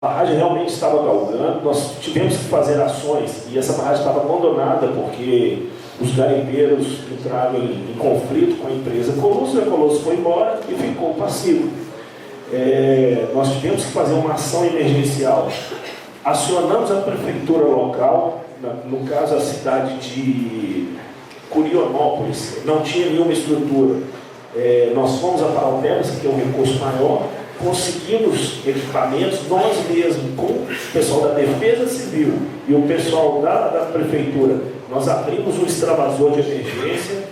A barragem realmente estava galgando, nós tivemos que fazer ações e essa barragem estava abandonada porque os garimpeiros entraram em conflito com a empresa Colosso, e a Colosso foi embora e ficou passivo. Nós tivemos que fazer uma ação emergencial. Acionamos a prefeitura local, no caso a cidade de Curionópolis, não tinha nenhuma estrutura. Nós fomos a Paraupebas, que é um recurso maior, conseguimos equipamentos, nós mesmos, com o pessoal da Defesa Civil e o pessoal da Prefeitura, nós abrimos um extravasor de emergência,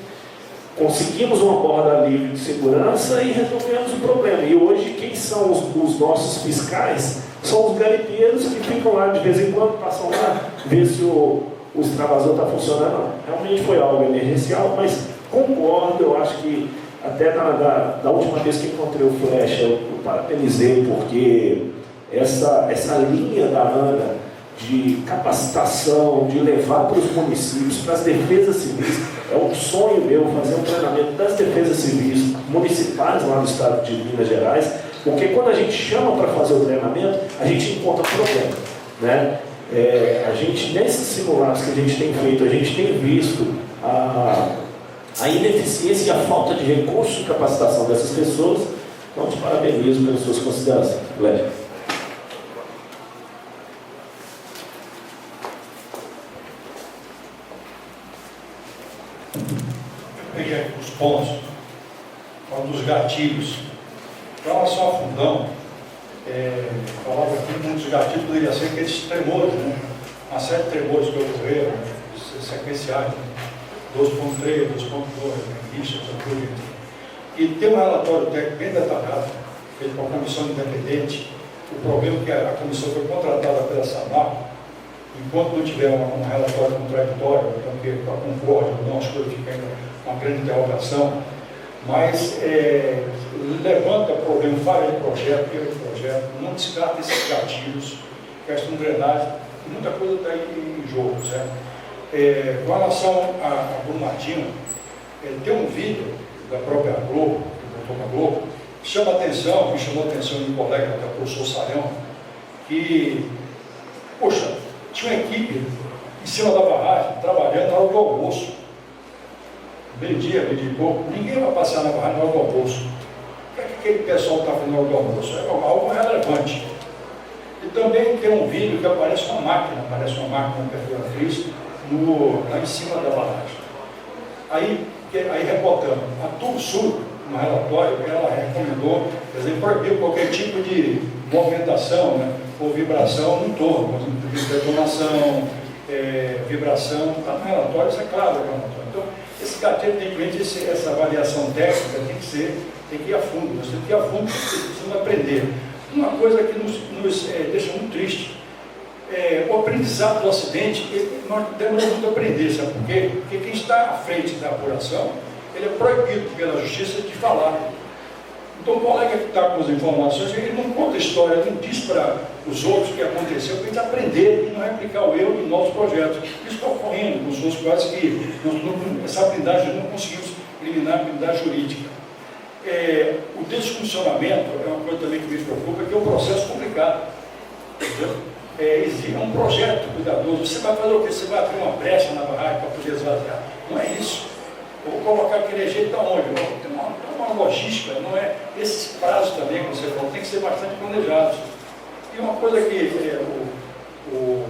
conseguimos uma borda livre de segurança e resolvemos o problema. E hoje, quem são os nossos fiscais? São os garimpeiros que ficam lá de vez em quando, passam lá, ver se o extravasor está funcionando. Não. Realmente foi algo emergencial, mas concordo, eu acho que até da última vez que encontrei o Flecha, eu parabenizei, porque essa linha da ANA de capacitação, de levar para os municípios, para as defesas civis, é um sonho meu fazer um treinamento das defesas civis municipais lá no estado de Minas Gerais, porque quando a gente chama para fazer o treinamento, a gente encontra problema, né? A gente, nesses simulados que a gente tem feito, a gente tem visto a ineficiência e a falta de recursos de capacitação dessas pessoas. Então, te parabenizo pelas suas considerações. Léo. Eu peguei aqui os pontos, um dos gatilhos. Em relação ao fundão, falava aqui que um dos gatilhos poderia ser aqueles tremores, né? Uma série de tremores que ocorreram, sequenciais, 2.3, 2.2, isso, tudo. E tem um relatório técnico bem detalhado, feito por uma comissão independente. O problema é que a comissão foi contratada pela SAMAR, enquanto não tiver um relatório contraditório, então que a concórdia, não, as coisas ficam ainda uma grande interrogação, mas levanta problema, falha de projeto, erro de projeto, não descarta esses gatilhos, questão de drenagem, muita coisa está aí em jogo, certo? Com relação a Brumadinho, tem um vídeo da própria Globo, que botou na Globo, que chama atenção, que chamou a atenção de um colega, que é o professor Sarão, que, poxa, tinha uma equipe em cima da barragem, trabalhando na hora do almoço, meio-dia, meio-dia e pouco, ninguém vai passear na barragem na hora do almoço. O que é que aquele pessoal está fazendo na hora do almoço? É algo relevante. E também tem um vídeo que aparece uma máquina perfuratriz, lá em cima da barragem. Aí reportando, a Tursul, no relatório, ela recomendou, por exemplo, proibir qualquer tipo de movimentação, né, ou vibração no entorno, por exemplo, detonação, vibração, está no relatório, isso é claro no relatório. Então, esse gatilho tem que essa avaliação técnica tem que ir a fundo, nós temos que ir a fundo, precisamos aprender. Uma coisa que nos deixa muito triste, o aprendizado do acidente, nós temos muito a aprender, sabe por quê? Porque quem está à frente da apuração, ele é proibido pela justiça de falar. Então o colega que está com as informações, ele não conta a história, ele não diz para os outros o que aconteceu, para eles aprenderem e não replicar o erro em novos projetos. Isso está ocorrendo com os outros quase que essa blindagem, não conseguimos eliminar a blindagem jurídica. O desfuncionamento é uma coisa também que me preocupa, que é um processo complicado. Entendeu? Existe um projeto cuidadoso. Você vai fazer o quê? Você vai abrir uma brecha na barragem para poder esvaziar. Não é isso. Eu vou colocar aquele jeito aonde? Tem uma logística, não é? Esses prazos também que você falou, tem que ser bastante planejados. E uma coisa que o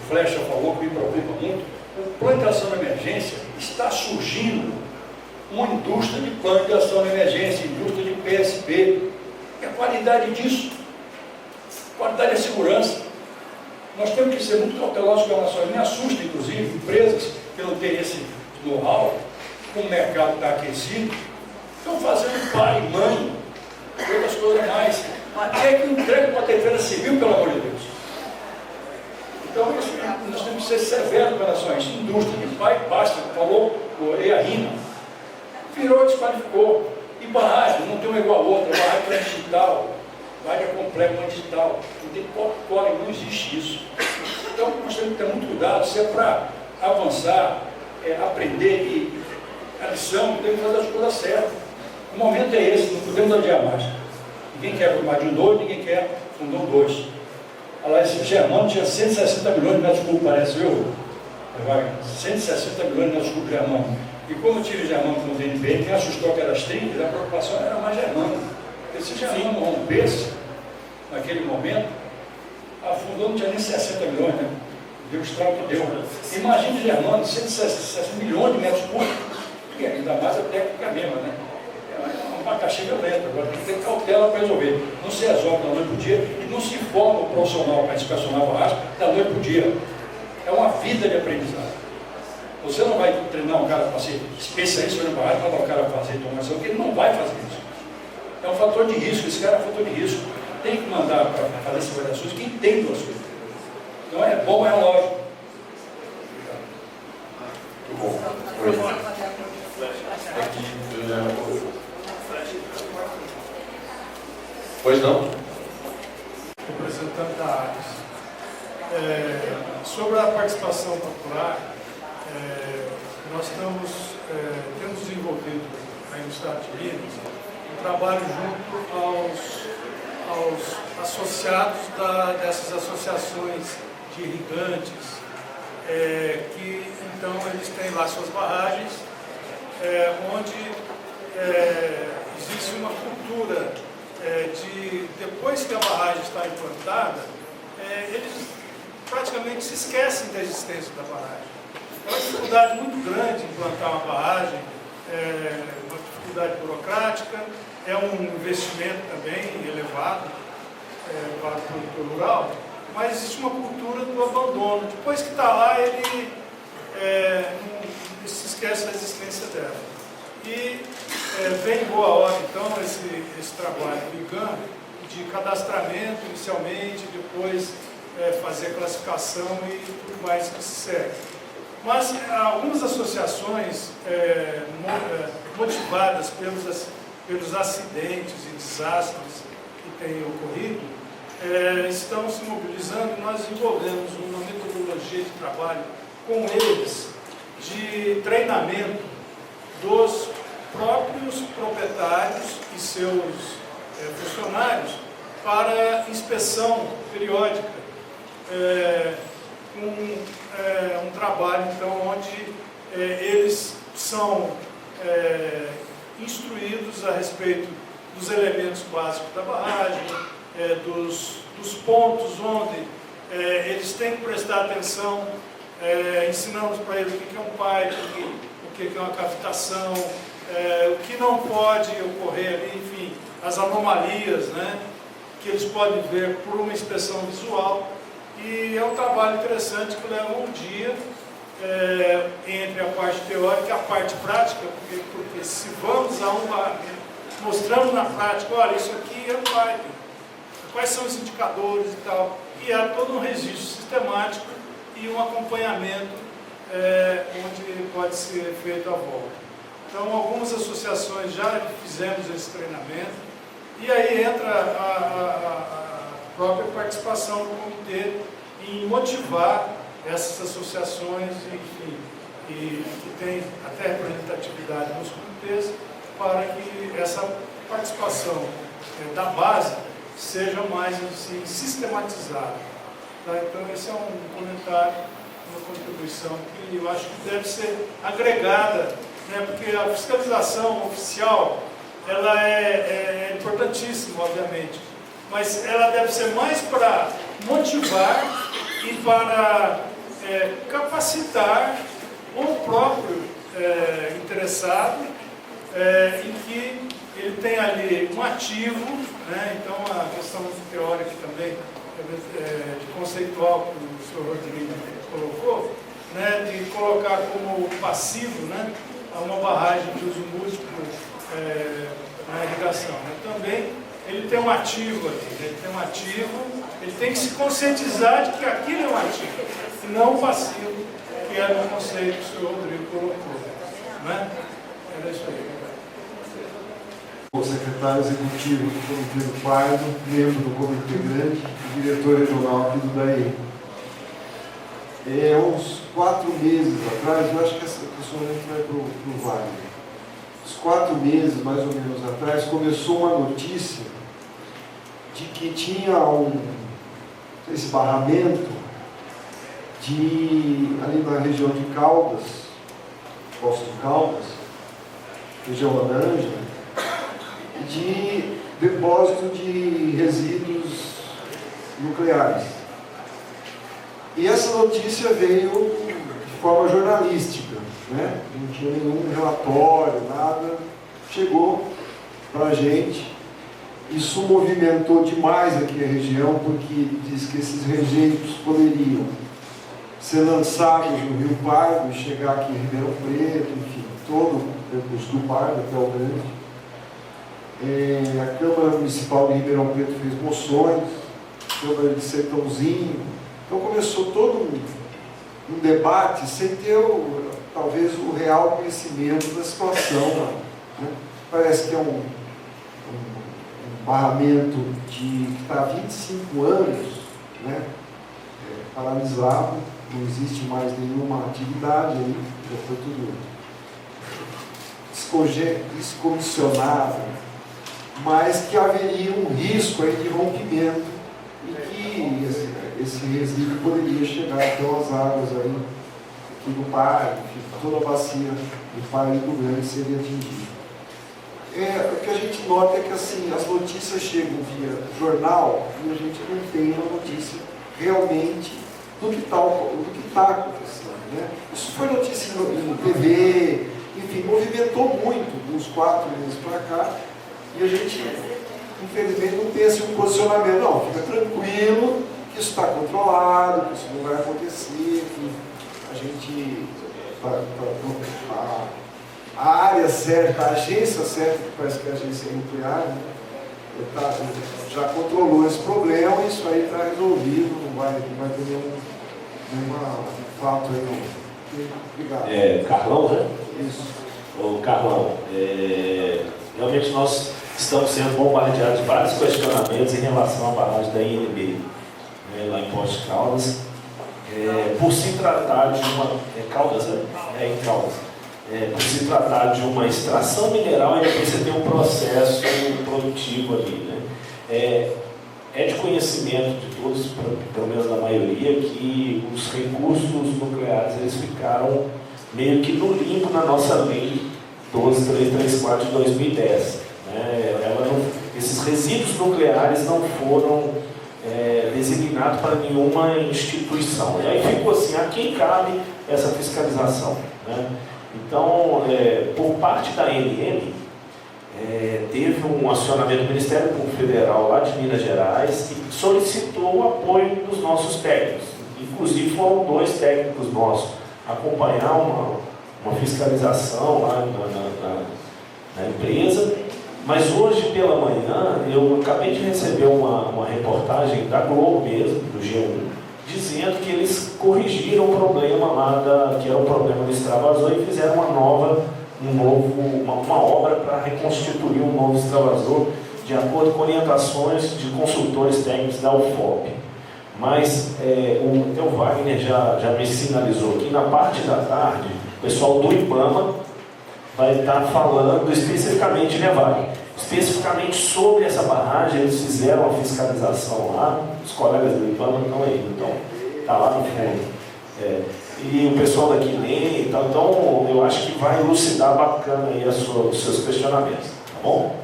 Flecha falou que me preocupa muito, o plano de ação de emergência está surgindo uma indústria de plano de ação de emergência, indústria de PSP. E a qualidade disso? Qualidade é segurança. Nós temos que ser muito cautelosos com relação a isso. Me assusta, inclusive, empresas que não têm esse know-how, como o mercado está aquecido, estão fazendo pai, mãe, outras coisas mais. Mas é que entrega para a defesa civil, pelo amor de Deus. Então, nós temos que ser severos com relação a isso. Indústria de pai, basta, falou o EARINA, virou, desqualificou. E barragem, não tem uma igual a outra, barragem é digital. Barragem é completa, não é digital. Não tem copy-collar, não existe isso. Então, nós temos que ter muito cuidado, se é para avançar, aprender e a lição, tem que fazer as coisas certas. O momento é esse, não podemos adiar mais. Ninguém quer Brumadinho 2, ninguém quer fundou 2. Lá esse Germano tinha 160 milhões de metros cúbicos, parece, viu? 160 milhões de metros cúbicos Germano. E como tinha Germano com o DNPM, quem assustou aquelas trinques, a preocupação era mais Germano. Porque se Germano rompesse, naquele momento, a fundou não tinha nem 60 milhões, né? Deu o estrago que deu. Imagine Germano, 160 milhões de metros cúbicos, e ainda mais a técnica mesma, né? É uma caixa violenta, agora tem que ter cautela para resolver. Não se resolve da noite para o dia e não se forma o profissional para inspecionar a barragem da noite para o dia. É uma vida de aprendizado. Você não vai treinar um cara para ser especialista em barragem, mandar o cara fazer automação, porque ele não vai fazer isso. É um fator de risco, esse cara é um fator de risco. Tem que mandar para fazer essas avaliações que entende o assunto. Não é bom, é lógico. Pois não? Representante da ARES. Sobre a participação popular, nós temos desenvolvido aí no Estado de Minas um trabalho junto aos associados dessas associações de irrigantes, que então eles têm lá suas barragens, onde existe uma cultura de, depois que a barragem está implantada, eles praticamente se esquecem da existência da barragem. É uma dificuldade muito grande implantar uma barragem, uma dificuldade burocrática, é um investimento também elevado para o produtor rural, mas existe uma cultura do abandono. Depois que está lá, ele se esquece da existência dela. E vem boa hora, então, esse trabalho do IGAM de cadastramento inicialmente, depois fazer a classificação e tudo mais que se segue. Mas algumas associações motivadas pelos acidentes e desastres que têm ocorrido, estão se mobilizando e nós desenvolvemos uma metodologia de trabalho com eles de treinamento dos próprios proprietários e seus funcionários para inspeção periódica. Um trabalho, então, onde eles são instruídos a respeito dos elementos básicos da barragem, dos pontos onde eles têm que prestar atenção, ensinamos para eles o que é um pipe, o que é uma cavitação, o que não pode ocorrer ali, enfim, as anomalias, né, que eles podem ver por uma inspeção visual. E é um trabalho interessante que leva um dia entre a parte teórica e a parte prática, porque se vamos a uma, mostrando na prática, olha, isso aqui é um pipe, quais são os indicadores e tal, e há todo um registro sistemático e um acompanhamento onde pode ser feito a volta. Então, algumas associações já fizemos esse treinamento, e aí entra a própria participação do comitê em motivar essas associações, enfim, e que tem até representatividade nos comitês, para que essa participação da base seja mais assim, sistematizada. Tá? Então, esse é um comentário, uma contribuição que eu acho que deve ser agregada, né? Porque a fiscalização oficial ela é importantíssima, obviamente, mas ela deve ser mais para motivar e para capacitar o próprio interessado em que ele tem ali um ativo, né? Então a questão teórica também, de conceitual que o senhor Rodrigo colocou, né? De colocar como passivo, né? Uma barragem de uso múltiplo na irrigação. Né? Também ele tem um ativo ali, né? Ele tem um ativo, ele tem que se conscientizar de que aquilo é um ativo, e não um passivo, que era o conceito que o senhor Rodrigo colocou. Né? Era isso aí. O secretário executivo do Comitê do Pardo, membro do Comitê Grande e diretor regional aqui do DAE. Uns 4 meses atrás, eu acho que essa pessoa vai para o Wagner. Uns 4 meses, mais ou menos atrás, começou uma notícia de que tinha esse barramento ali na região de Caldas, Poço de Caldas, região laranja, de depósito de resíduos nucleares. E essa notícia veio de forma jornalística, né? Não tinha nenhum relatório, nada. Chegou para a gente. Isso movimentou demais aqui a região, porque diz que esses rejeitos poderiam ser lançados no Rio Pardo e chegar aqui em Ribeirão Preto, enfim, todo o percurso do Pardo até o Grande. A Câmara Municipal de Ribeirão Preto fez moções, a Câmara de Sertãozinho. Então começou todo um debate sem ter, talvez, o real conhecimento da situação. Né? Parece que é um barramento que está há 25 anos, né? Paralisado, não existe mais nenhuma atividade aí, já foi tudo descomissionado, mas que haveria um risco aí de rompimento e que esse resíduo poderia chegar até as águas aí, aqui do Pardo, toda a bacia do Pardo e do Grande seria atingida. O que a gente nota é que assim, as notícias chegam via jornal e a gente não tem a notícia realmente do que está acontecendo. Né? Isso foi notícia em TV, enfim, movimentou muito uns 4 meses para cá e a gente, infelizmente, não tem assim um posicionamento. Não, fica tranquilo que isso está controlado, que isso não vai acontecer, que a gente... A área certa, a agência certa, que parece que é a agência nuclear, né, já controlou esse problema e isso aí está resolvido, não vai ter nenhum fato aí não. Obrigado. Carlão, né? Isso. Ô, Carlão, realmente nós estamos sendo bombardeados de vários questionamentos em relação à barragem da INB, né, lá em Poços de Caldas, por se tratar de uma... Caldas, né? Em Caldas. Por se tratar de uma extração mineral, ainda precisa ter um processo produtivo ali. Né? É de conhecimento de todos, pelo menos da maioria, que os recursos nucleares eles ficaram meio que no limbo na nossa lei 12334 de 2010. Né? Esses resíduos nucleares não foram designados para nenhuma instituição. E aí ficou assim, a quem cabe essa fiscalização? Né? Então, por parte da ANM, teve um acionamento do Ministério Público Federal lá de Minas Gerais e solicitou o apoio dos nossos técnicos. Inclusive, foram 2 técnicos nossos acompanhar uma fiscalização lá na empresa. Mas hoje pela manhã, eu acabei de receber uma reportagem da Globo mesmo, do G1, dizendo que eles corrigiram o problema lá, que era o problema do extravasor, e fizeram uma obra para reconstituir um novo extravasor, de acordo com orientações de consultores técnicos da UFOP. Mas o teu Wagner já me sinalizou que na parte da tarde, o pessoal do IBAMA vai estar falando especificamente, né, Wagner? Especificamente sobre essa barragem. Eles fizeram a fiscalização lá, os colegas do IBAMA estão aí, então, está lá no fundo. E o pessoal daqui lê e tal, então eu acho que vai elucidar bacana aí os seus questionamentos, tá bom?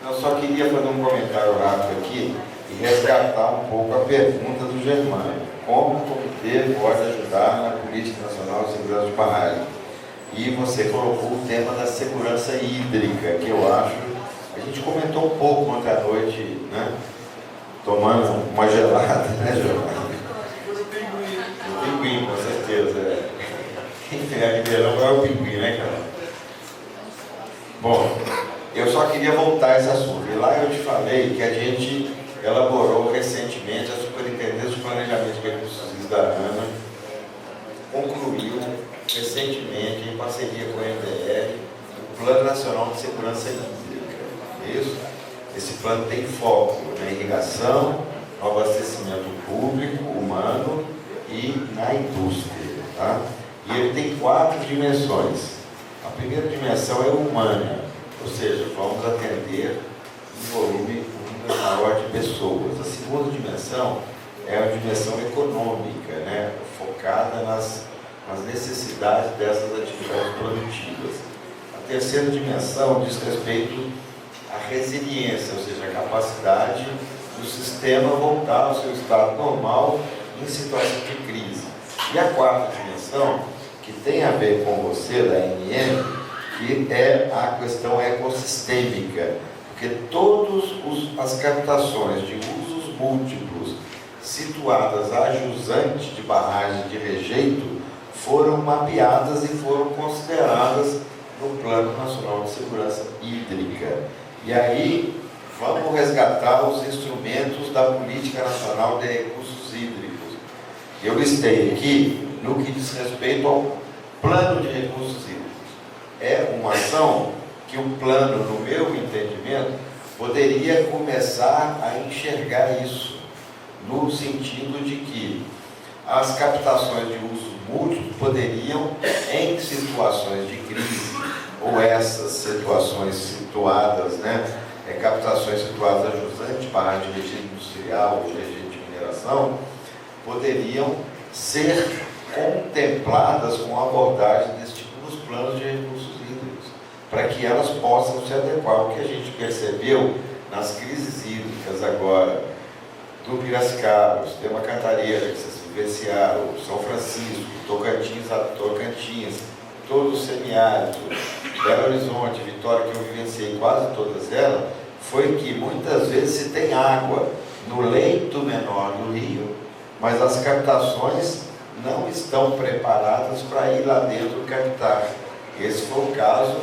Eu só queria fazer um comentário rápido aqui e resgatar um pouco a pergunta do Germano. Como o comitê pode ajudar na política nacional de segurança de barragem? E você colocou o tema da segurança hídrica, que eu acho, a gente comentou um pouco ontem à noite, né? Tomando uma gelada, né, Germano? O pinguim, com certeza. Quem tem Ribeirão é o pinguim, né, cara? Bom, eu só queria voltar a esse assunto. E lá eu te falei que a gente elaborou recentemente, a Superintendência de Planejamento de Recursos da ANA concluiu recentemente, em parceria com a NDR, o Plano Nacional de Segurança Hídrica. Isso? Esse plano tem foco na irrigação, no abastecimento público, humano e na indústria. Tá? E ele tem 4 dimensões. A primeira dimensão é humana, ou seja, vamos atender um volume maior de pessoas. A segunda dimensão é a dimensão econômica, né? Focada nas necessidades dessas atividades produtivas. A terceira dimensão diz respeito à resiliência, ou seja, a capacidade do sistema voltar ao seu estado normal em situação de crise. E a quarta dimensão, que tem a ver com você, da ANM, que é a questão ecossistêmica, porque todas as captações de usos múltiplos situadas a jusante de barragem de rejeito foram mapeadas e foram consideradas no Plano Nacional de Segurança Hídrica. E aí vamos resgatar os instrumentos da Política Nacional de Recursos Hídricos. Eu listei aqui no que diz respeito ao Plano de Recursos Hídricos. É uma ação que o plano, no meu entendimento, poderia começar a enxergar isso, no sentido de que as captações de uso múltiplo poderiam, em situações de crise, ou essas situações situadas, captações situadas a jusante, barragem de rejeito industrial, de rejeito de mineração, poderiam ser contempladas com a abordagem desse tipo nos planos de recursos hídricos, para que elas possam se adequar. O que a gente percebeu nas crises hídricas agora, do Piracicaba, o sistema Cantareira, que vocês vivenciaram, São Francisco, Tocantins, todo o semiárido, Belo Horizonte, Vitória, que eu vivenciei quase todas elas, foi que muitas vezes se tem água no leito menor do rio, mas as captações não estão preparadas para ir lá dentro captar. Esse foi o caso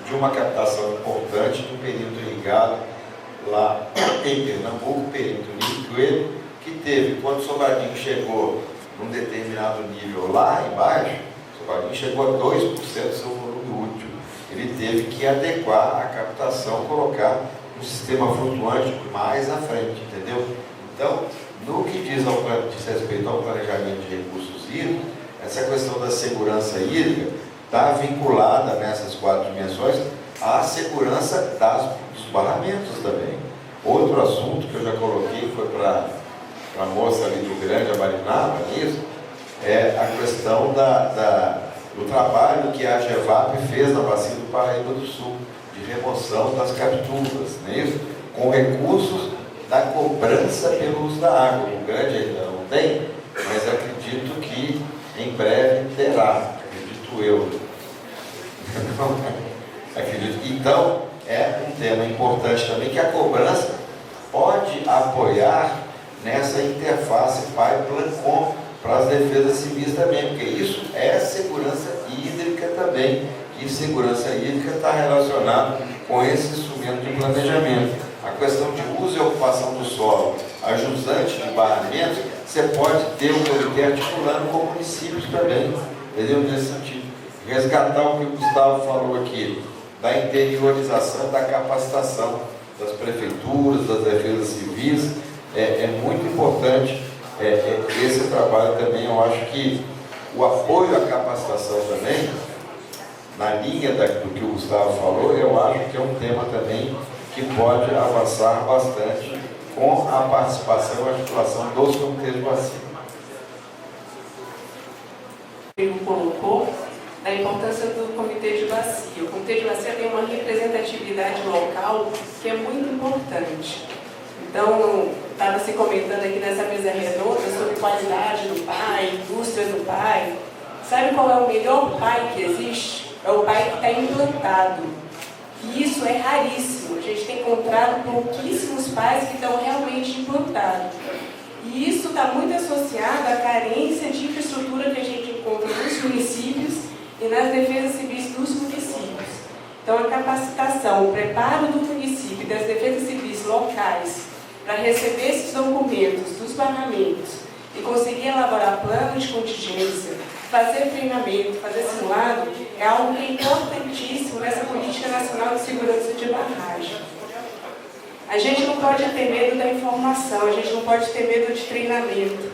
de uma captação importante do perímetro irrigado lá em Pernambuco, perímetro Nicoelho, que teve, quando o Sobradinho chegou num determinado nível lá embaixo, o Sobradinho chegou a 2% do seu volume útil. Ele teve que adequar a captação, colocar um sistema flutuante mais à frente, entendeu? Então, no que diz respeito ao planejamento de recursos hídricos, essa questão da segurança hídrica está vinculada nessas quatro dimensões à segurança dos barramentos também. Outro assunto que eu já coloquei foi para a moça ali do Grande, a Marinava, nisso, é a questão do trabalho que a GEVAP fez na bacia do Paraíba do Sul, de remoção das capturas, não é isso? Com recursos da cobrança pelo uso da água. O Grande ainda não tem, mas acredito que em breve terá, acredito eu. Acredito. Então, é um tema importante também, que a cobrança pode apoiar nessa interface PAI-PLANCOM para as defesas civis também, porque isso é segurança hídrica também, e segurança hídrica está relacionado com esse instrumento de planejamento. A questão de uso e ocupação do solo, a jusante de barramentos, você pode ter um comitê articulando com municípios também, entendeu? Nesse sentido. Resgatar o que o Gustavo falou aqui, da interiorização, da capacitação das prefeituras, das defesas civis, é muito importante esse trabalho também. Eu acho que o apoio à capacitação também, na linha do que o Gustavo falou, eu acho que é um tema também que pode avançar bastante com a participação e articulação dos comitês de bacia. Ele colocou da importância do comitê de bacia. O comitê de bacia tem uma representatividade local que é muito importante. Então, estava se comentando aqui nessa mesa redonda sobre qualidade do PAI, indústria do PAI. Sabe qual é o melhor PAI que existe? É o PAI que está implantado. E isso é raríssimo. A gente tem encontrado pouquíssimos PAIs que estão realmente implantados. E isso está muito associado à carência de infraestrutura que a gente encontra nos municípios e nas defesas civis dos municípios. Então, a capacitação, o preparo do município e das defesas civis locais para receber esses documentos dos barramentos e conseguir elaborar plano de contingência, fazer treinamento, fazer simulado, é algo que é importantíssimo nessa política nacional de segurança de barragem. A gente não pode ter medo da informação, a gente não pode ter medo de treinamento.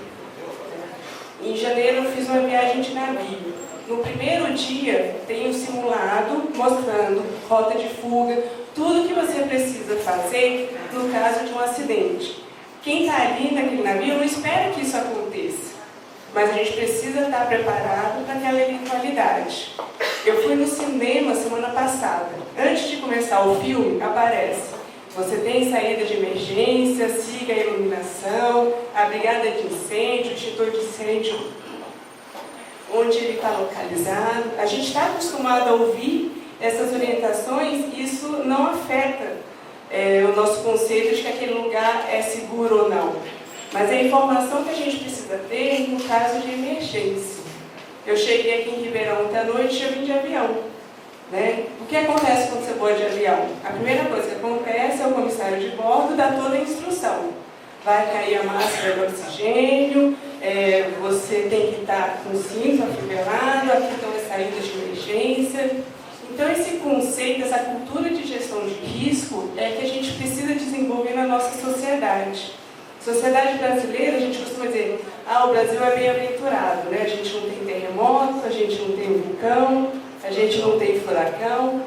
Em janeiro eu fiz uma viagem de navio No primeiro dia, tem um simulado mostrando rota de fuga, tudo que você precisa fazer no caso de um acidente. Quem está ali naquele navio não espera que isso aconteça, mas a gente precisa estar preparado para aquela eventualidade. Eu fui no cinema semana passada. Antes de começar o filme, aparece: você tem saída de emergência, siga a iluminação, a brigada de incêndio, o extintor de incêndio, onde ele está localizado. A gente está acostumado a ouvir essas orientações e isso não afeta o nosso conceito de que aquele lugar é seguro ou não. Mas é a informação que a gente precisa ter no caso de emergência. Eu cheguei aqui em Ribeirão ontem à noite e eu vim de avião. Né? O que acontece quando você voa de avião? A primeira coisa que acontece é o comissário de bordo dar toda a instrução. Vai cair a máscara de oxigênio, você tem que estar com o cinto afivelado, aqui estão as saídas de emergência. Então esse conceito, essa cultura de gestão de risco é que a gente precisa desenvolver na nossa sociedade. Sociedade brasileira, a gente costuma dizer, o Brasil é bem-aventurado, né? A gente não tem terremoto, a gente não tem vulcão, a gente não tem furacão.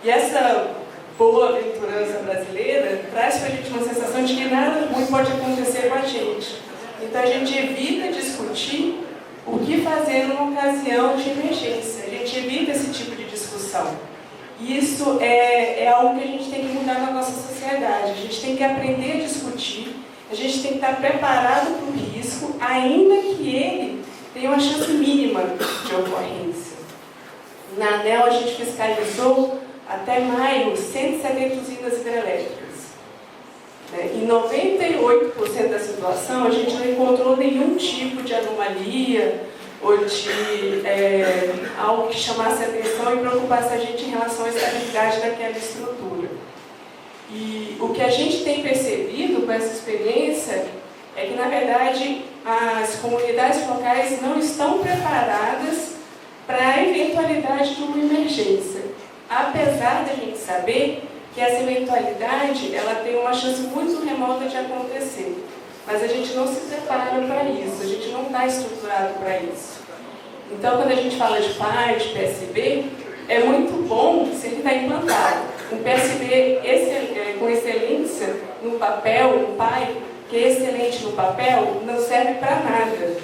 E essa boa aventurança brasileira traz para a gente uma sensação de que nada ruim pode acontecer com a gente. Então a gente evita discutir o que fazer numa ocasião de emergência. A gente evita esse tipo de discussão. E isso é algo que a gente tem que mudar na nossa sociedade. A gente tem que aprender a discutir, a gente tem que estar preparado para o risco, ainda que ele tenha uma chance mínima de ocorrência. Na ANEEL a gente fiscalizou até maio 170 usinas hidrelétricas. Em 98% da situação a gente não encontrou nenhum tipo de anomalia ou de algo que chamasse atenção e preocupasse a gente em relação à estabilidade daquela estrutura. E o que a gente tem percebido com essa experiência é que, na verdade, as comunidades locais não estão preparadas para a eventualidade de uma emergência. Apesar da gente saber que essa eventualidade ela tem uma chance muito remota de acontecer. Mas a gente não se prepara para isso, a gente não está estruturado para isso. Então, quando a gente fala de PAI, de PSB, é muito bom se ele está implantado. Um PSB com excelência no papel, um PAI que é excelente no papel, não serve para nada.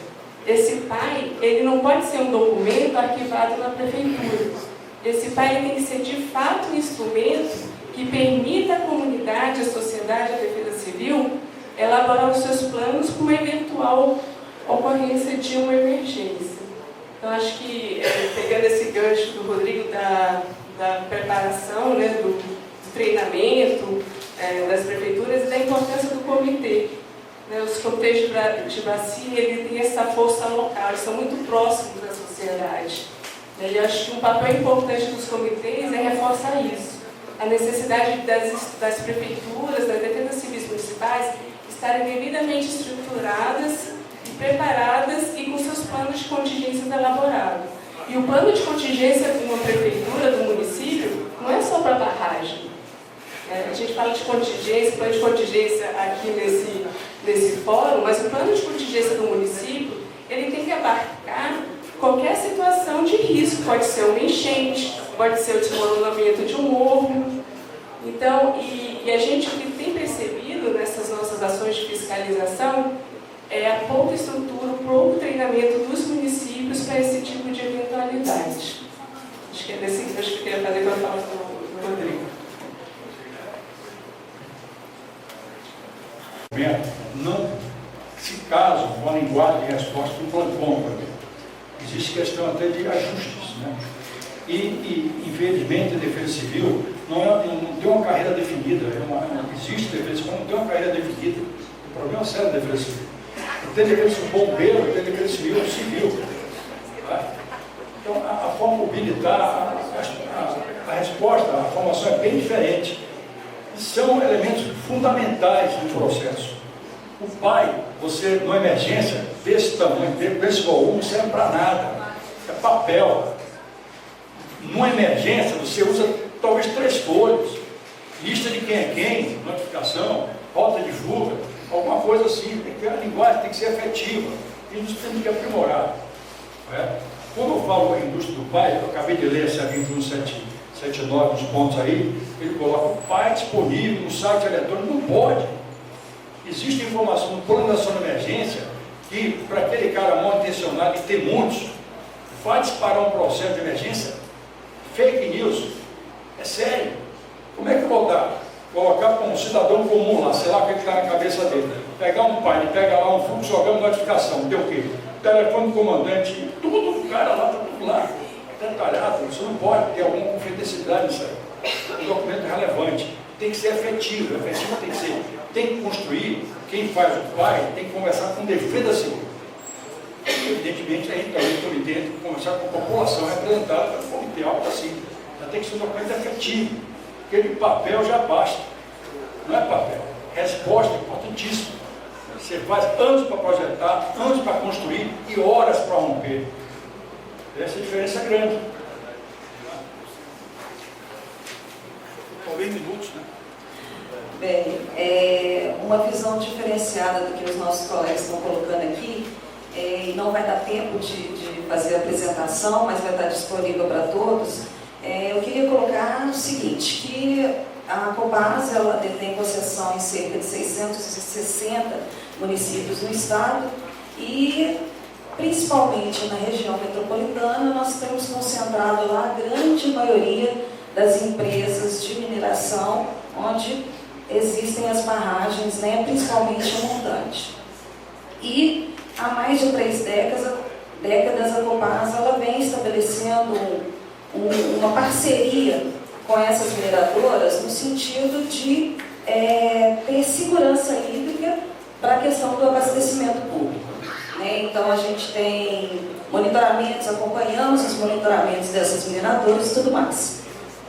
Esse PAI, ele não pode ser um documento arquivado na prefeitura. Esse PAI tem que ser de fato um instrumento que permita à comunidade, à sociedade, à defesa civil, elaborar os seus planos com uma eventual ocorrência de uma emergência. Então, acho que, pegando esse gancho do Rodrigo da preparação, né, do treinamento das prefeituras e da importância do comitê. Os comitês de bacia, ele tem essa força local, eles são muito próximos da sociedade. E eu acho que um papel importante dos comitês é reforçar isso. A necessidade das prefeituras, das defesas civis municipais, estarem devidamente estruturadas e preparadas e com seus planos de contingência elaborados. E o plano de contingência de uma prefeitura, do município, não é só para barragem. A gente fala de contingência, plano de contingência aqui nesse fórum, mas o plano de contingência do município, ele tem que abarcar qualquer situação de risco. Pode ser uma enchente, pode ser o desmoronamento de um morro. Então, e a gente o que tem percebido nessas nossas ações de fiscalização é a pouca estrutura, o pouco treinamento dos municípios para esse tipo de eventualidade. Acho que é desse que eu queria fazer com a fala do Rodrigo. Não se casam com a linguagem de resposta do plano. Existe questão até de ajustes, né? E infelizmente, a defesa civil não tem uma carreira definida. Existe defesa civil, não tem uma carreira definida. O problema é sério da defesa civil. Tem defesa civil bombeiro, tem defesa civil. Tá? Então, a forma militar, a resposta, a formação é bem diferente. São elementos fundamentais do processo. O PAI, você, numa emergência desse tamanho, desse volume, não serve para nada. É papel. Numa emergência, você usa talvez 3 folhas. Lista de quem é quem, notificação, rota de fuga, alguma coisa assim. A linguagem tem que ser efetiva. E nós temos que aprimorar. Quando eu falo a indústria do pai, eu acabei de ler essa 2179, nos pontos aí, ele coloca o pai disponível no site eletrônico, não pode. Existe informação no Plano Nacional de Emergência que, para aquele cara mal intencionado, e tem muitos, vai disparar um processo de emergência, fake news, é sério. Como é que eu vou dar? Colocar para um cidadão comum lá, sei lá o que está na cabeça dele, pegar um pai, ele pega lá um fluxo, jogando notificação, deu o quê? Telefone do comandante, tudo, o cara lá, está tudo lá, detalhado, isso não pode ter alguma confidencialidade nisso aí. Um documento relevante, tem que ser efetivo tem que construir, quem faz o pai tem que conversar com defesa civil. Evidentemente, a gente também, o comitê, tem que conversar com a população representada pelo comitê, algo assim. Já tem que ser um documento efetivo, porque de papel já basta. Não é papel, resposta é importantíssima. Você faz anos para projetar, anos para construir e horas para romper. Essa diferença é grande. São 20 minutos, né? Bem, uma visão diferenciada do que os nossos colegas estão colocando aqui, e não vai dar tempo de fazer a apresentação, mas vai estar disponível para todos. Eu queria colocar o seguinte, que a Cobasa, ela detém concessão em cerca de 660 municípios no estado e, principalmente na região metropolitana, nós temos concentrado lá a grande maioria das empresas de mineração, onde existem as barragens, né, principalmente o montante. E há mais de 3 décadas a Cobasa ela vem estabelecendo uma parceria com essas mineradoras no sentido de ter segurança hídrica para a questão do abastecimento público. Né? Então a gente tem monitoramentos, acompanhamos os monitoramentos dessas mineradoras e tudo mais.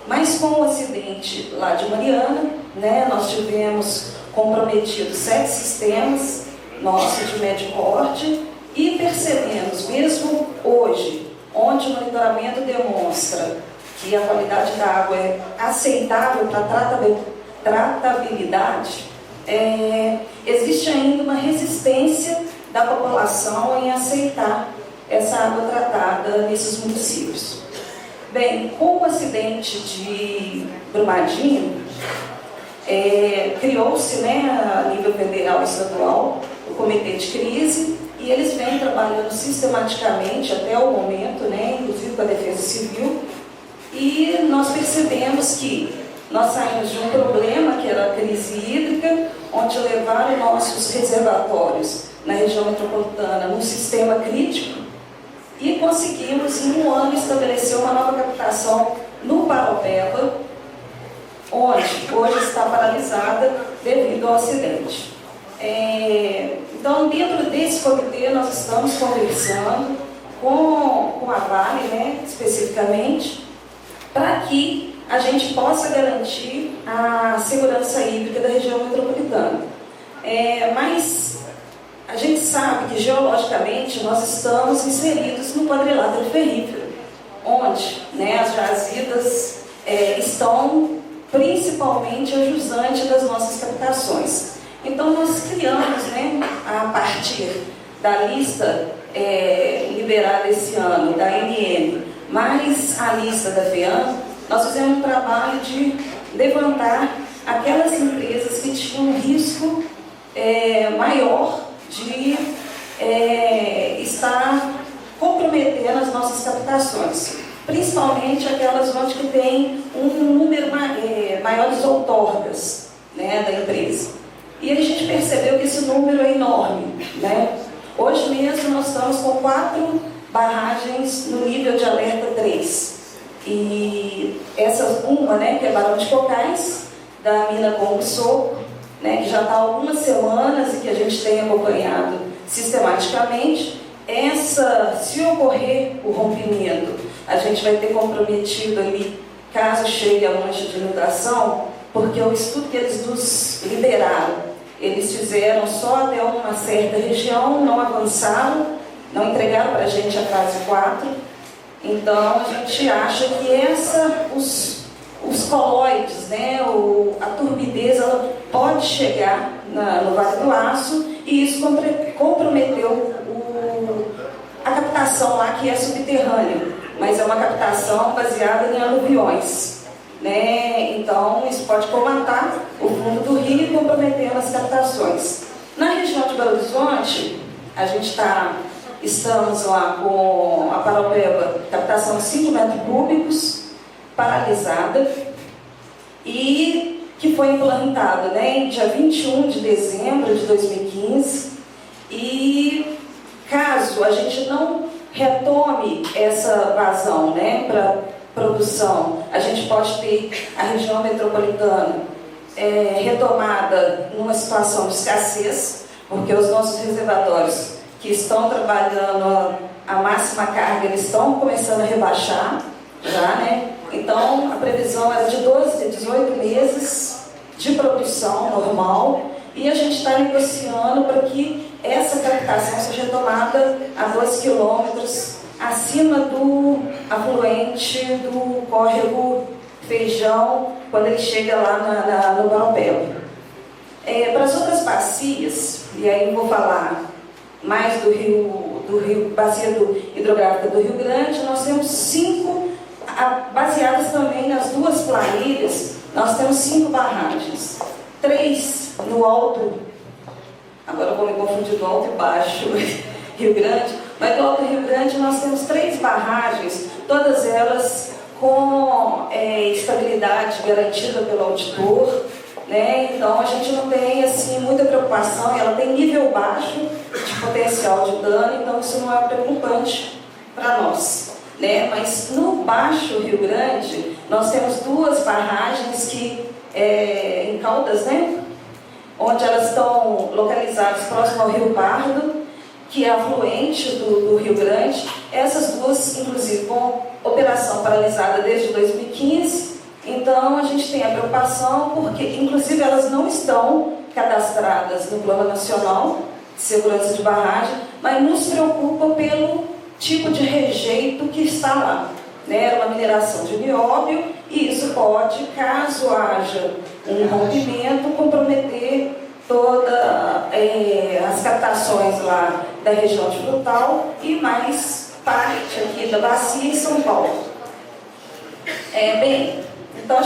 Mas com o acidente lá de Mariana, né, nós tivemos comprometidos 7 sistemas nossos de médio porte e percebemos, mesmo hoje, onde o monitoramento demonstra que a qualidade da água é aceitável para tratabilidade, existe ainda uma resistência da população em aceitar essa água tratada nesses municípios. Bem, com o acidente de Brumadinho, criou-se, né, a nível federal e estadual o comitê de crise e eles vêm trabalhando sistematicamente até o momento, né, inclusive com a Defesa Civil, e nós percebemos que nós saímos de um problema que era a crise hídrica, onde levaram nossos reservatórios na região metropolitana num sistema crítico e conseguimos em um ano estabelecer uma nova captação no Paropeba, onde hoje está paralisada devido ao acidente. Então, dentro desse comitê, nós estamos conversando com a Vale, né, especificamente, para que a gente possa garantir a segurança hídrica da região metropolitana. Mas a gente sabe que, geologicamente, nós estamos inseridos no quadrilátero ferrífero, onde, né, as jazidas estão principalmente a jusante das nossas captações. Então, nós criamos, né, a partir da lista liberada esse ano, da ANM, mais a lista da FEAM, nós fizemos um trabalho de levantar aquelas empresas que tinham um risco maior de estar comprometendo as nossas captações, principalmente aquelas onde que tem um número maiores outorgas, né, da empresa. E a gente percebeu que esse número é enorme, né? Hoje mesmo nós estamos com 4 barragens no nível de alerta 3. E uma, né, que é Barão de Cocais, da mina Congo Soco, né, que já está há algumas semanas e que a gente tem acompanhado sistematicamente. Se ocorrer o rompimento, a gente vai ter comprometido ali, caso chegue a mancha de inundação, porque o estudo que eles nos liberaram, eles fizeram só até uma certa região, não avançaram, não entregaram para a gente a fase 4. Então, a gente acha que os colóides, né, a turbidez, ela pode chegar no Vale do Aço, e isso comprometeu a captação captação lá que é subterrânea, mas é uma captação baseada em aluviões, né? Então, isso pode comatar o fundo do rio e comprometendo as captações. Na região de Belo Horizonte, a gente estamos lá com a Paraupeba, captação de 5 metros cúbicos, paralisada, e que foi implantado, né, em dia 21 de dezembro de 2015, e caso a gente não retome essa vazão, né, para produção, a gente pode ter a região metropolitana retomada numa situação de escassez, porque os nossos reservatórios que estão trabalhando a máxima carga, eles estão começando a rebaixar já, né? Então, a previsão era de 12 a 18 meses de produção normal, e a gente está negociando para que essa captação seja retomada a 2 quilômetros acima do afluente do córrego Feijão, quando ele chega lá no Paraupeba. Para as outras bacias, e aí eu vou falar mais do rio, bacia hidrográfica do Rio Grande, nós temos 5, baseadas também nas 2 planilhas, nós temos 5 barragens. 3 no alto, agora eu vou me confundir do alto e baixo, Rio Grande, mas do alto Rio Grande nós temos 3 barragens, todas elas com estabilidade garantida pelo auditor, né? Então a gente não tem assim muita preocupação, ela tem nível baixo de potencial de dano, então isso não é preocupante para nós, né? Mas no Baixo Rio Grande nós temos 2 barragens que em Caldas, né? Onde elas estão localizadas próximo ao Rio Pardo, que é afluente do Rio Grande. Essas 2, inclusive, com operação paralisada desde 2015. Então, a gente tem a preocupação, porque, inclusive, elas não estão cadastradas no Plano Nacional de Segurança de Barragem, mas nos preocupa pelo tipo de rejeito que está lá. Né? Era uma mineração de nióbio, e isso pode, caso haja um rompimento, comprometer todas as captações lá da região de Frutal e mais parte aqui da bacia em São Paulo. Bem, então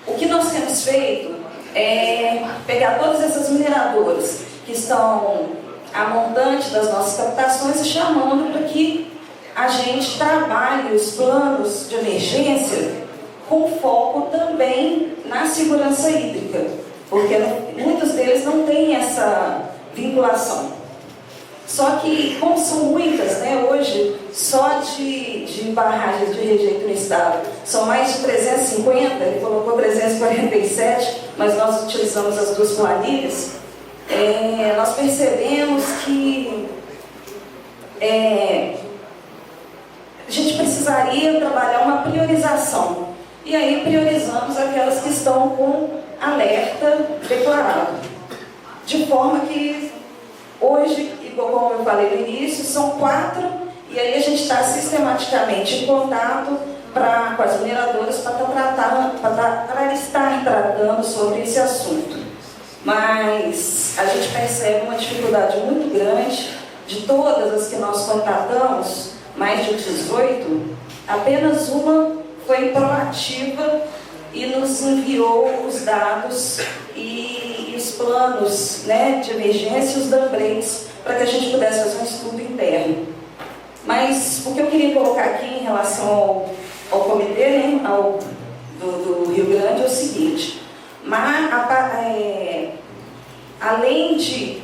o que nós temos feito é pegar todas essas mineradoras que estão a montante das nossas captações e chamando para que a gente trabalhe os planos de emergência com foco também na segurança hídrica, porque muitos deles não têm essa vinculação. Só que, como são muitas, né, hoje, só de barragens de rejeito no estado, são mais de 350, ele colocou 347, mas nós utilizamos as 2 planilhas, nós percebemos que a gente precisaria trabalhar uma priorização. E aí priorizamos aquelas que estão com alerta declarado. De forma que hoje, como eu falei no início, são 4, e aí a gente está sistematicamente em contato com as mineradoras para estar tratando sobre esse assunto. Mas a gente percebe uma dificuldade muito grande de todas as que nós contatamos, mais de 18, apenas uma foi proativa e nos enviou os dados e os planos, né, de emergência e os dam-breaks para que a gente pudesse fazer um estudo interno. Mas o que eu queria colocar aqui em relação ao comitê, né, do Rio Grande é o seguinte: além de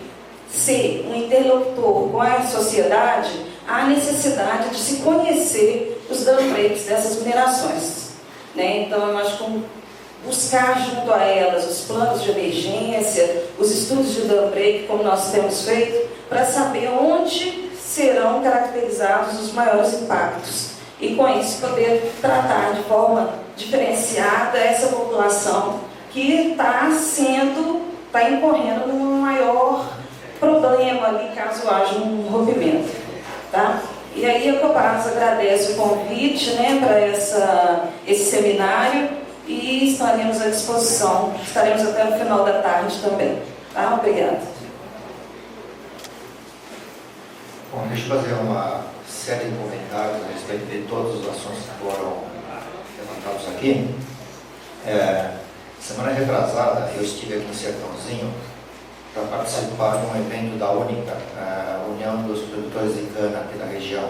ser um interlocutor com a sociedade, há necessidade de se conhecer os dam-breaks dessas minerações, né? Então, eu acho que buscar junto a elas os planos de emergência, os estudos de dam-break, como nós temos feito, para saber onde serão caracterizados os maiores impactos e, com isso, poder tratar de forma diferenciada essa população que está incorrendo num maior problema ali, caso haja um rompimento, tá? E aí a Copasa agradece o convite, né, para esse seminário, e estaremos à disposição. Estaremos até o final da tarde também. Tá? Obrigada. Bom, deixa eu fazer uma série de comentários a respeito de todos os assuntos que foram levantados aqui. Semana retrasada, eu estive aqui em Sertãozinho para participar de um evento da UNICA, União dos Produtores de Cana aqui da região.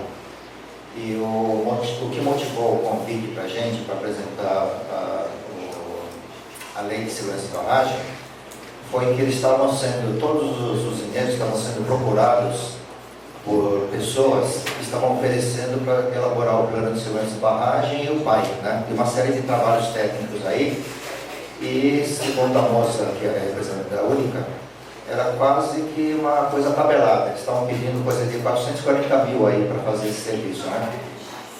E o que motivou o convite para a gente, para apresentar a Lei de Segurança de Barragem, foi que eles estavam sendo, todos os usineiros estavam sendo procurados por pessoas que estavam oferecendo para elaborar o plano de segurança de barragem e o PAI, né? E uma série de trabalhos técnicos aí. E, segundo a moça que é representante da UNICA, era quase que uma coisa tabelada. Eles estavam pedindo coisa de 440 mil aí para fazer esse serviço, né?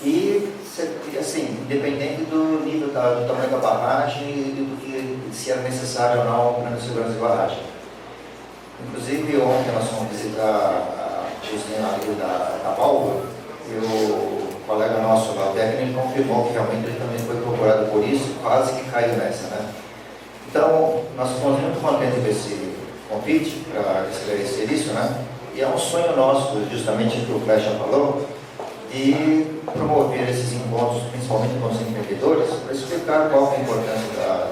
E, assim, independente do nível do tamanho da barragem e do que se era necessário ou não o plano de segurança de barragem. Inclusive, ontem nós fomos visitar o usinário da válvula, e o colega nosso lá, o técnico, confirmou que realmente ele também foi procurado por isso, quase que caiu nessa, né? Então, nós ficamos muito contentes com esse convite para esclarecer isso, né? E é um sonho nosso, justamente o que o Flecha falou, de promover esses encontros, principalmente com os empreendedores, para explicar qual é a importância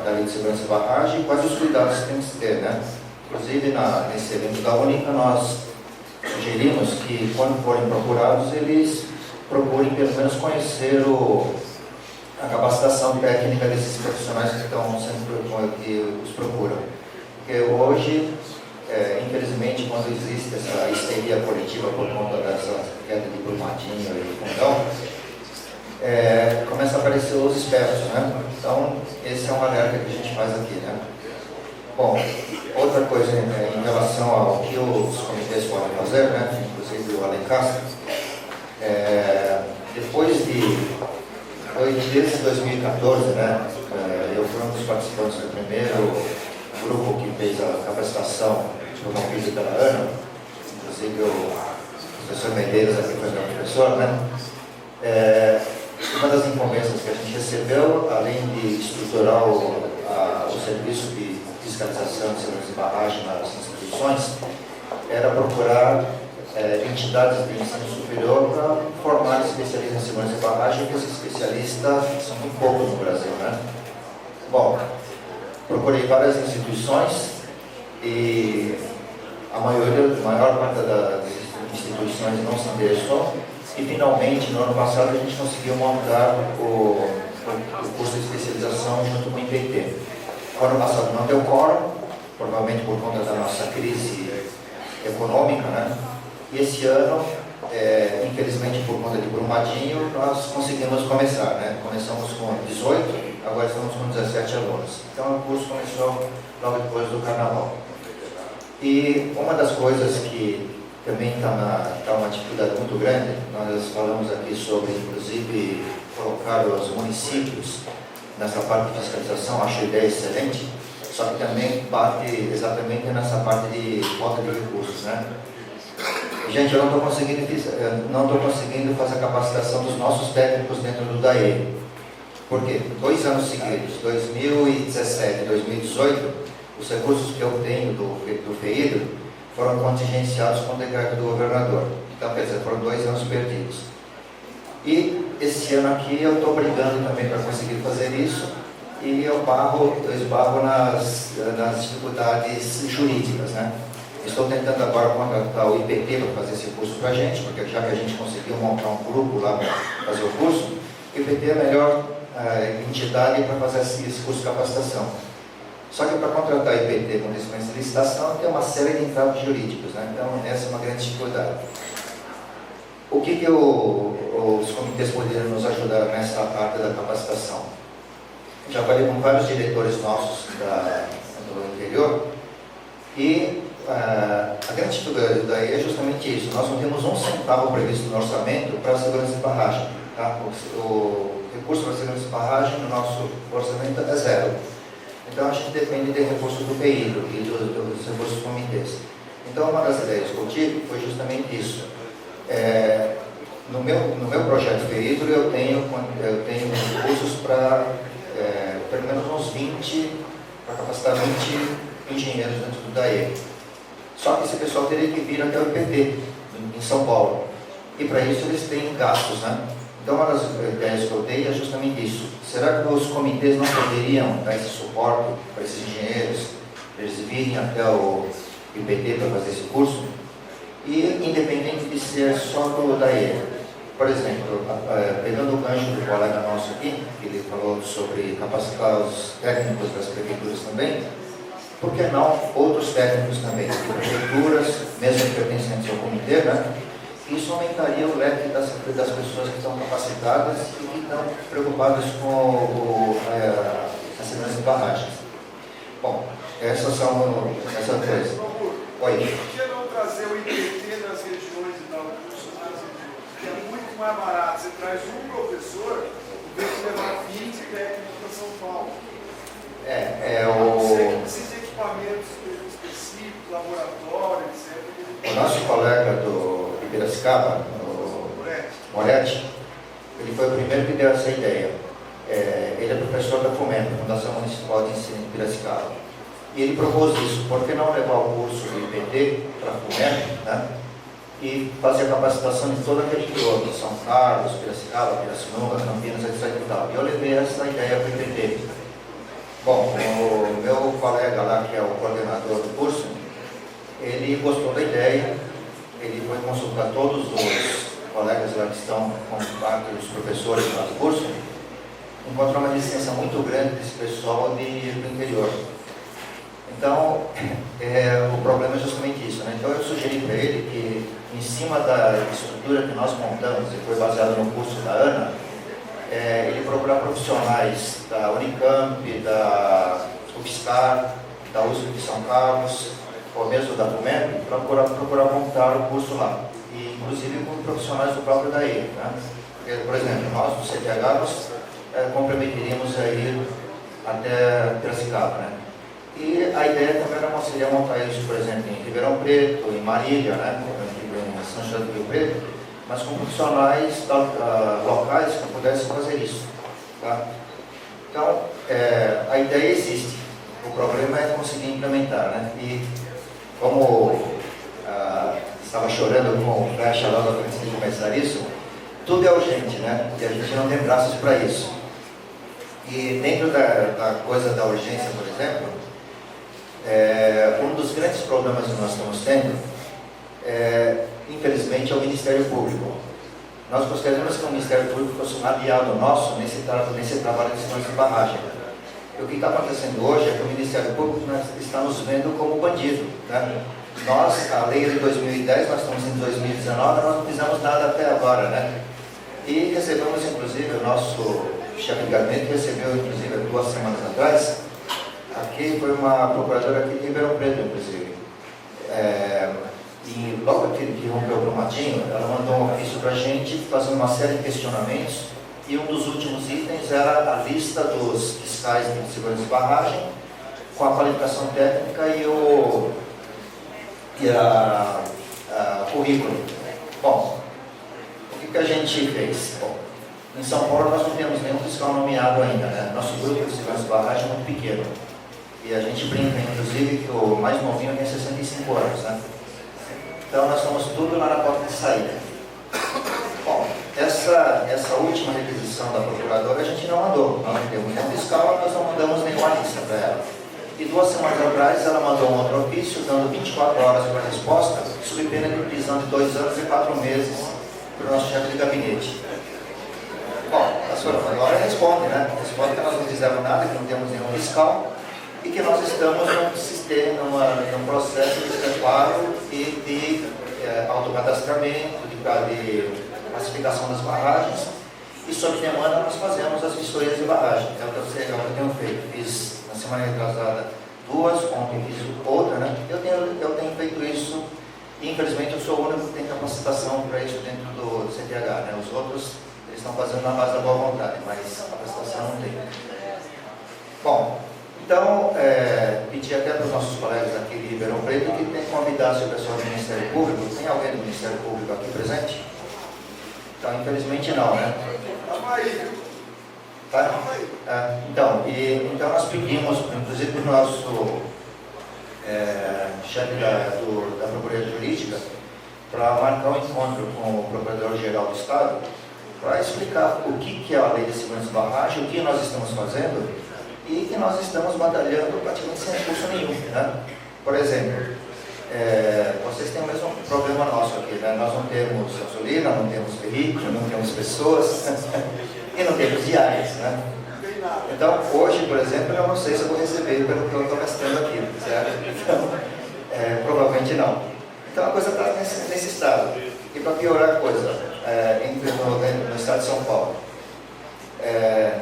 da Lei de Segurança de Barragem e quais os cuidados que tem que se ter, né? Inclusive, nesse evento da UNICA, nós sugerimos que, quando forem procurados, eles procurem pelo menos conhecer a capacitação técnica desses profissionais que estão que os procuram. Porque hoje, infelizmente, quando existe essa histeria coletiva por conta dessa queda de Brumadinho e Fundão, começa a aparecer os espertos, né? Então, esse é um alerta que a gente faz aqui, né? Bom, outra coisa em relação ao que os comitês podem fazer, né? Inclusive o Alencastro, desde 2014, né? Eu fui um dos participantes do primeiro grupo que fez a capacitação promovida pela ANA, inclusive o professor Medeiros aqui foi meu professor, né? Uma das incumbências que a gente recebeu, além de estruturar o serviço de fiscalização de segurança de barragem nas instituições, era procurar entidades de ensino superior para formar especialistas em segurança de barragem, porque esses especialistas são muito poucos no Brasil, né? Bom, procurei várias instituições e a maior parte das instituições não se interessou, e finalmente, no ano passado, a gente conseguiu montar o curso de especialização junto com o IPT. O ano passado não deu quórum, provavelmente por conta da nossa crise econômica, né? E esse ano, infelizmente por conta de Brumadinho, nós conseguimos começar, né? Começamos com 18, agora estamos com 17 alunos. Então o curso começou logo depois do Carnaval. E uma das coisas que também está uma dificuldade muito grande, nós falamos aqui sobre, inclusive, colocar os municípios nessa parte de fiscalização, acho a ideia excelente, só que também bate exatamente nessa parte de falta de recursos, né? Gente, eu não estou conseguindo fazer a capacitação dos nossos técnicos dentro do DAE. Por quê? 2 anos seguidos, 2017 e 2018, os recursos que eu tenho do FEIDRO foram contingenciados com o decreto do governador. Então, quer dizer, foram 2 anos perdidos. E esse ano aqui eu estou brigando também para conseguir fazer isso, e eu esbarro nas dificuldades jurídicas, né? Estou tentando agora contratar o IPT para fazer esse curso para a gente, porque já que a gente conseguiu montar um grupo lá para fazer o curso, o IPT é a melhor entidade para fazer esse curso de capacitação. Só que para contratar IPT com dispensa de licitação tem uma série de entraves jurídicos, né? Então essa é uma grande dificuldade. O que os comitês poderiam nos ajudar nessa parte da capacitação? Já falei com vários diretores nossos do interior, e a grande dificuldade daí é justamente isso. Nós não temos um centavo previsto no orçamento para a segurança de barragem. Tá? O recurso para a segurança de barragem no nosso orçamento é 0. Então a gente depende de recursos do PEIDRO e dos recursos dos comitês. Então uma das ideias que eu tive foi justamente isso. No meu projeto PEIDRO eu tenho recursos para pelo menos uns 20, para capacitar 20 engenheiros dentro do DAE. Só que esse pessoal teria que vir até o IPT, em São Paulo. E para isso eles têm gastos, né? Então uma das ideias que eu dei é justamente isso. Será que os comitês não poderiam dar esse suporte para esses engenheiros, eles virem até o IPT para fazer esse curso? E independente de ser só do DAE. Por exemplo, pegando o gancho do colega nosso aqui, que ele falou sobre capacitar os técnicos das prefeituras também, por que não outros técnicos também, de prefeituras, mesmo pertencentes ao comitê, né? Isso aumentaria o leque das pessoas que estão capacitadas e que estão preocupadas com a segurança de barragens. Bom, essas são essa coisa. Oi. Por que não trazer o IPT nas regiões e dar o curso nas regiões? Que é muito mais barato. Você traz um professor em vez de levar 20 técnicos para São Paulo. Você precisa de equipamentos específicos, laboratório, etc. O nosso colega do Piracicaba, o Moretti, ele foi o primeiro que deu essa ideia. Ele é professor da FUMEM, Fundação Municipal de Ensino de Piracicaba. E ele propôs isso, por que não levar o curso do IPT para a FUMEM, né? E fazer a capacitação de todo aquele entorno, São Carlos, Piracicaba, Pirassununga, Campinas, etc. E eu levei essa ideia para o IPT. Bom, o meu colega lá, que é o coordenador do curso, ele gostou da ideia, ele foi consultar todos os colegas lá que estão como parte dos professores do curso, encontrou uma resistência muito grande desse pessoal do interior. Então, o problema é justamente isso, né? Então eu sugeri para ele que, em cima da estrutura que nós montamos, e foi baseado no curso da ANA, ele procurar profissionais da Unicamp, da UFSCar, da USP de São Carlos, ou mesmo da FUMEP, para procurar montar o curso lá. E, inclusive, com profissionais do próprio DAE, né? Porque, por exemplo, nós do CTH, nós comprometeríamos a ir até Piracicaba, né? E a ideia também seria montar isso, por exemplo, em Ribeirão Preto, em Marília, né? Em São José do Rio Preto, mas com profissionais locais que pudessem fazer isso. Tá? Então, a ideia existe. O problema é conseguir implementar, né? E como estava chorando com o Fecha lá antes de começar isso, tudo é urgente, né? E a gente não tem braços para isso. E dentro da coisa da urgência, por exemplo, um dos grandes problemas que nós estamos tendo, infelizmente, é o Ministério Público. Nós gostaríamos que o Ministério Público fosse um aliado nosso nesse trabalho de segurança de barragem. E o que está acontecendo hoje é que o Ministério Público está nos vendo como bandido, né? Nós, a lei de 2010, nós estamos em 2019, nós não fizemos nada até agora, né? E recebemos, inclusive, o nosso chefe de gabinete recebeu, inclusive, 2 semanas atrás, aqui foi uma procuradora aqui de Ribeirão Preto, inclusive. E logo que rompeu o Brumadinho, ela mandou um ofício para a gente, fazendo uma série de questionamentos, e um dos últimos itens era a lista dos fiscais de segurança de barragem, com a qualificação técnica e o currículo. Bom, o que a gente fez? Bom, em São Paulo nós não temos nenhum fiscal nomeado ainda, né? Nosso grupo de segurança de barragem é muito pequeno. E a gente brinca, inclusive, que o mais novinho tem 65 anos, né? Então nós estamos tudo lá na porta de saída. Bom, essa última requisição da procuradora a gente não mandou. Nós não temos nenhum fiscal, nós não mandamos nenhuma lista para ela. E 2 semanas atrás ela mandou um outro ofício, dando 24 horas para a resposta, sob pena de prisão de 2 anos e 4 meses para o nosso chefe de gabinete. Bom, a senhora agora responde, né? Responde que nós não fizemos nada, que não temos nenhum fiscal e que nós estamos num sistema, num processo de preparo e de autocadastramento, de classificação das barragens, e sob demanda nós fazemos as vistorias de barragem, que é o que eu tenho feito. Fiz na semana retrasada 2, ontem fiz outra, né? Eu tenho feito isso e infelizmente eu sou o único que tem capacitação para isso dentro do CTH, né? Os outros eles estão fazendo na base da boa vontade, mas a capacitação não tem. Bom, então pedi até para os nossos colegas aqui de Ribeirão Preto que tem que convidasse o pessoal do Ministério Público. Tem alguém do Ministério Público aqui presente? Então, infelizmente não, né? Tá? Então nós pedimos, inclusive para o nosso chefe da Procuradoria Jurídica, para marcar um encontro com o Procurador-Geral do Estado para explicar o que é a Lei de Segurança de Barragem, o que nós estamos fazendo e que nós estamos batalhando praticamente sem recurso nenhum, né? Por exemplo, vocês têm o mesmo problema nosso aqui, né? Nós não temos gasolina, não temos veículo, não temos pessoas e não temos diárias, né? Então, hoje, por exemplo, eu não sei se eu vou receber pelo que eu estou gastando aqui, certo? Então, provavelmente não. Então, a coisa está nesse estado. E para piorar a coisa, no estado de São Paulo,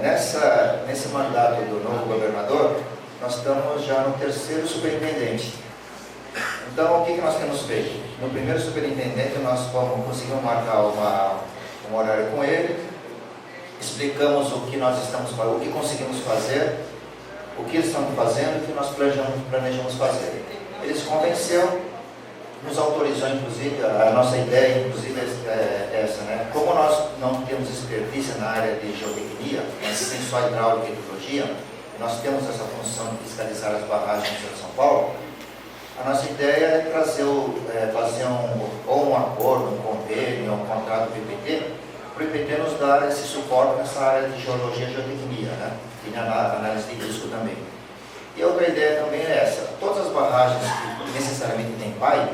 nesse mandato do novo governador, nós estamos já no 3º superintendente. Então, o que nós temos feito? No primeiro superintendente, nós conseguimos marcar um horário com ele, explicamos o que nós estamos fazendo, o que conseguimos fazer, o que estamos fazendo e o que nós planejamos fazer. Ele se convenceu, nos autorizou, inclusive, a nossa ideia, inclusive, é essa, né? Como nós não temos expertise na área de geotecnia, mas sim só hidráulica e hidrologia, nós temos essa função de fiscalizar as barragens no estado de São Paulo. A nossa ideia é fazer um acordo, um convênio, um contrato do IPT, para o IPT nos dar esse suporte nessa área de geologia e geotecnia, né? E na análise de risco também. E outra ideia também é essa: todas as barragens que necessariamente têm PAI,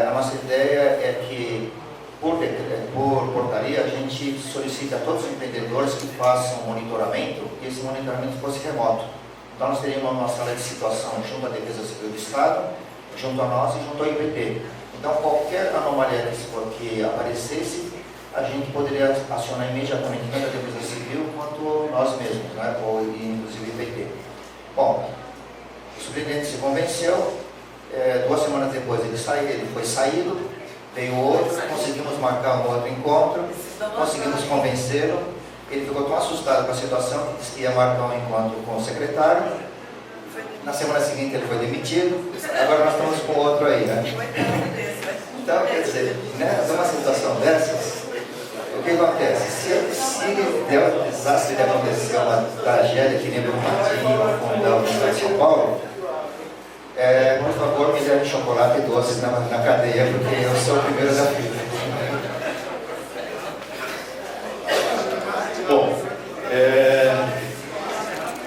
a nossa ideia é que, por portaria, a gente solicita a todos os empreendedores que façam monitoramento, e esse monitoramento fosse remoto. Então, nós teríamos uma sala de situação junto à Defesa Civil do Estado, junto a nós e junto ao IPT. Então, qualquer anomalia que aparecesse, a gente poderia acionar imediatamente tanto a Defesa Civil quanto nós mesmos, né? Ou inclusive o IPT. Bom, o superintendente se convenceu, 2 semanas depois ele foi saído, veio outro, conseguimos marcar um outro encontro, conseguimos convencê-lo. Ele ficou tão assustado com a situação que disse que ia marcar um encontro com o secretário. Na semana seguinte ele foi demitido, agora nós estamos com outro aí, né? Então, quer dizer, né, numa situação dessas, o que acontece? Se der um desastre de acontecer uma tragédia que nem o Brumadinho, o Fundão, no estado de São Paulo, por favor, me dê chocolate e doces na cadeia, porque eu sou o primeiro da fila. Bom,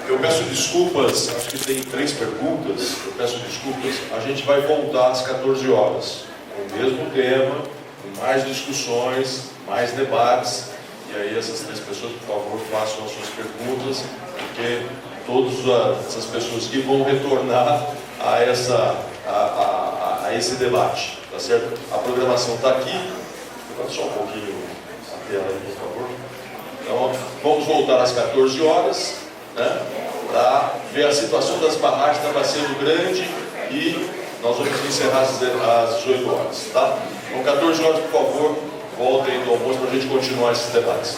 eu peço desculpas, acho que tem 3 perguntas, eu peço desculpas. A gente vai voltar às 14 horas, com o mesmo tema, com mais discussões, mais debates, e aí essas 3 pessoas, por favor, façam as suas perguntas, porque todas essas pessoas que vão retornar a esse debate, tá certo? A programação está aqui, levanta só um pouquinho a tela aí, por favor. Então, vamos voltar às 14 horas, né, para ver a situação das barragens da Bacia do Grande, e nós vamos encerrar às 18 horas, tá? Então, 14 horas, por favor, voltem do almoço para a gente continuar esses debates.